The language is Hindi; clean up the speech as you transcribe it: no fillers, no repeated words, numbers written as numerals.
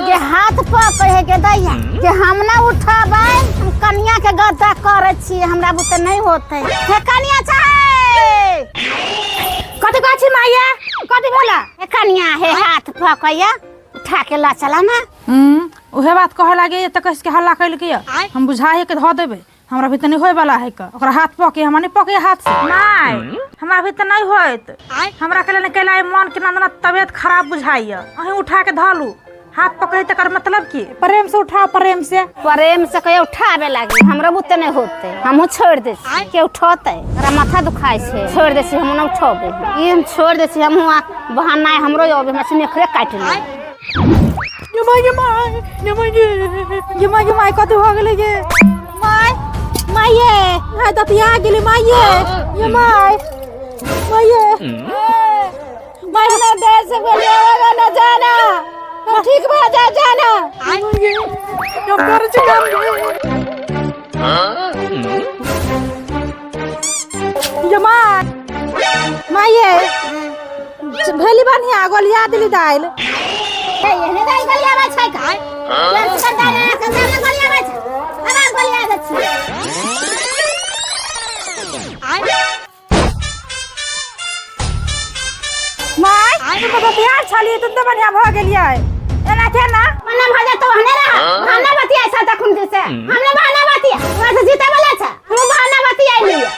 ये हाथ पकड़े के दैया कि हम ना उठाबे हम कन्या के गद्दा करे छी हमरा बुते नहीं होते हे कन्या चाहे कथि कहै छी माया कथि भेला हे कन्या हे हाथ पकड़िया उठा के ला चला ना उहे बात कहे लागे त कस के हल्ला कैल के हम बुझाए के ध देबे हमरा भीतर नहीं होय वाला है का ओकरा हाथ पके हमरा नहीं पके हाथ से नहीं हमरा भीतर नहीं होत हमरा केले ने केला मन के नंदना तबियत खराब बुझाइय अही उठा के धलू हाथ पकड़े तकर मतलब की प्रेम से उठा प्रेम से कहे उठाबे लागी हमरा बुते नहीं होते हमहु छोड़ दे के उठोते हमरा माथा दुखाई छे छोड़ दे हम न उठोबे ई हम छोड़ दे हमहु बहाना हमरो आबे मछली खरे काट ले ये माय कथि हो गेले गे माये हाय दतिया गेली माये ये माय ना देर से बोलिए ना जाना ठीक बा जाना डॉक्टर जी माये भली बढ़िया गोलिया दिली दाइल एहने दाइल गोलिया बा छै का टेंशन दाइल के गोलिया बा छै आराम गोलिया दै छी माय तो बतिया छली तुम तो बढ़िया भ गेलियै एना के ना मने भजा तो हने रहा भाना बतिया ऐसा तखन से हमने भाना बतिया वैसे जीते वाला छ हम भाना बतिया लिया